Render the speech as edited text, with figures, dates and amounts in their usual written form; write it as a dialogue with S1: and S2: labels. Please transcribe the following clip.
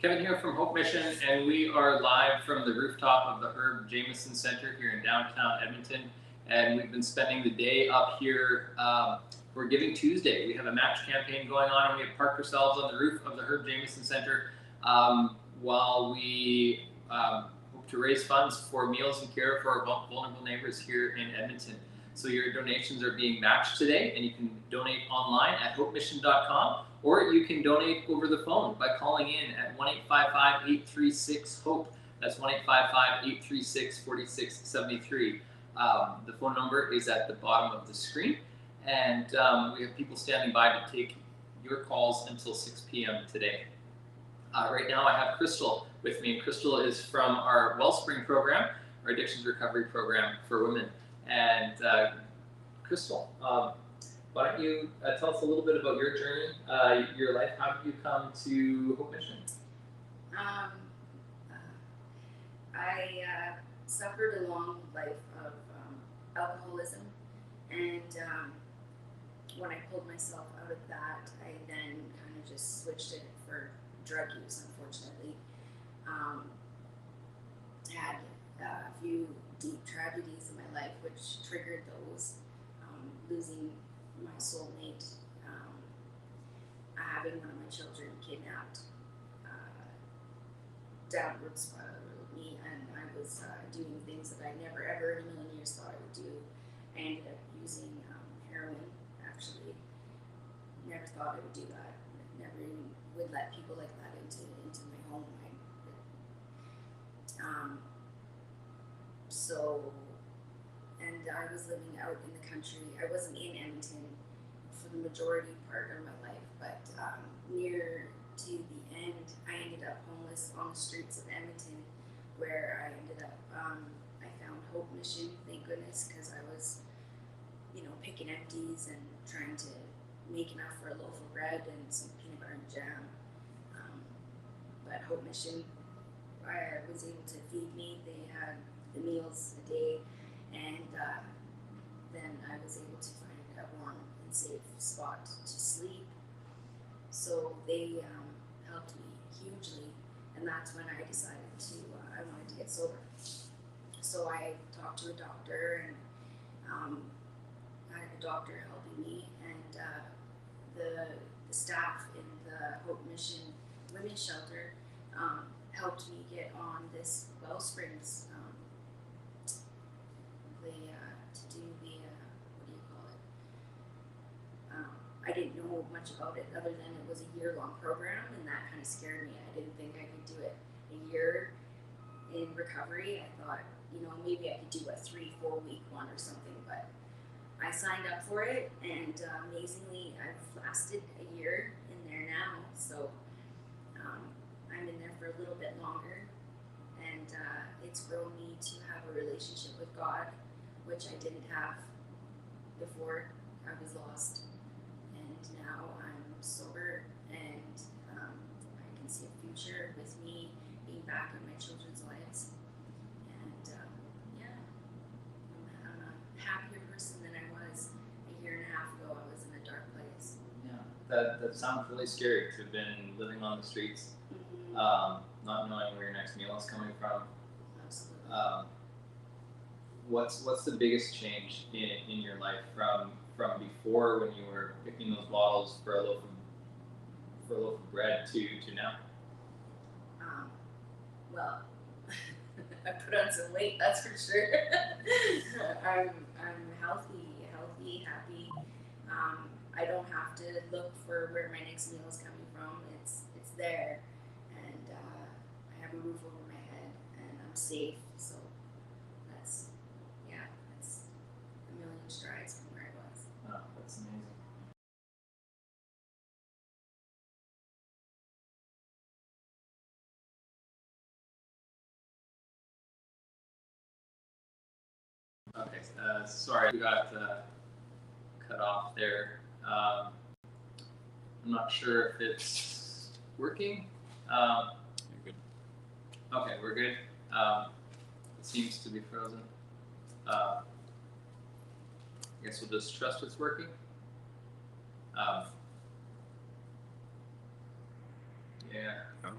S1: Kevin here from Hope Mission, and we are live from the rooftop of the Herb Jameson Center here in downtown Edmonton. And we've been spending the day up here for Giving Tuesday. We have a match campaign going on, and we have parked ourselves on the roof of the Herb Jameson Center while we hope to raise funds for meals and care for our vulnerable neighbors here in Edmonton. So your donations are being matched today, and you can donate online at hopemission.com, or you can donate over the phone by calling in at 1-855-836-HOPE. That's 1-855-836-4673. The phone number is at the bottom of the screen, and we have people standing by to take your calls until 6 p.m. today. Right now I have Krystal with me, and Krystal is from our Wellspring program, our addictions recovery program for women. And Krystal, why don't you tell us a little bit about your journey, your life? How did you come to Hope Mission?
S2: I suffered a long life of alcoholism, and when I pulled myself out of that, I then kind of just switched it for drug use, unfortunately. Had a few deep tragedies in my life which triggered those, losing my soulmate, having one of my children kidnapped, downward spiraled me, and I was doing things that I never ever in a million years thought I would do. I ended up using heroin, actually. Never thought I would do that. Never even would let people like that into my home. And I was living out in the country. I wasn't in Edmonton for the majority part of my life, but near to the end, I ended up homeless on the streets of Edmonton, where I ended up, I found Hope Mission, thank goodness, because I was, picking empties and trying to make enough for a loaf of bread and some peanut butter and jam. But Hope Mission, I was able to feed me. They had the meals a day, and then I was able to find a warm and safe spot to sleep. So they helped me hugely, and that's when I decided I wanted to get sober. So I talked to a doctor, and I had a doctor helping me, and the staff in the Hope Mission Women's Shelter helped me get on this Wellsprings, to do the, what do you call it? I didn't know much about it other than it was a year-long program, and that kind of scared me. I didn't think I could do it a year in recovery. I thought, maybe I could do a 3-4 week one or something, but I signed up for it, and amazingly, I've lasted a year in there now. So I'm in there for a little bit longer, and it's grown me to have a relationship with God, which I didn't have before I was lost. And now I'm sober, and I can see a future with me being back in my children's lives. And I'm a happier person than I was a year and a half ago. I was in a dark place.
S1: Yeah, that sounds really scary to have been living on the streets. Not knowing where your next meal is coming from.
S2: Absolutely.
S1: What's the biggest change in your life from before, when you were picking those bottles for a loaf of bread, to now?
S2: Well, I put on some weight, that's for sure. I'm healthy, happy. I don't have to look for where my next meal is coming from. It's there, and I have a roof over my head, and I'm safe. So that's a million strides from where I was.
S1: Oh, that's amazing. Okay, sorry, we got cut off there. I'm not sure if it's working.
S3: You're good.
S1: Okay, we're good. It seems to be frozen. I guess we'll just trust it's working. Yeah.
S3: Oh.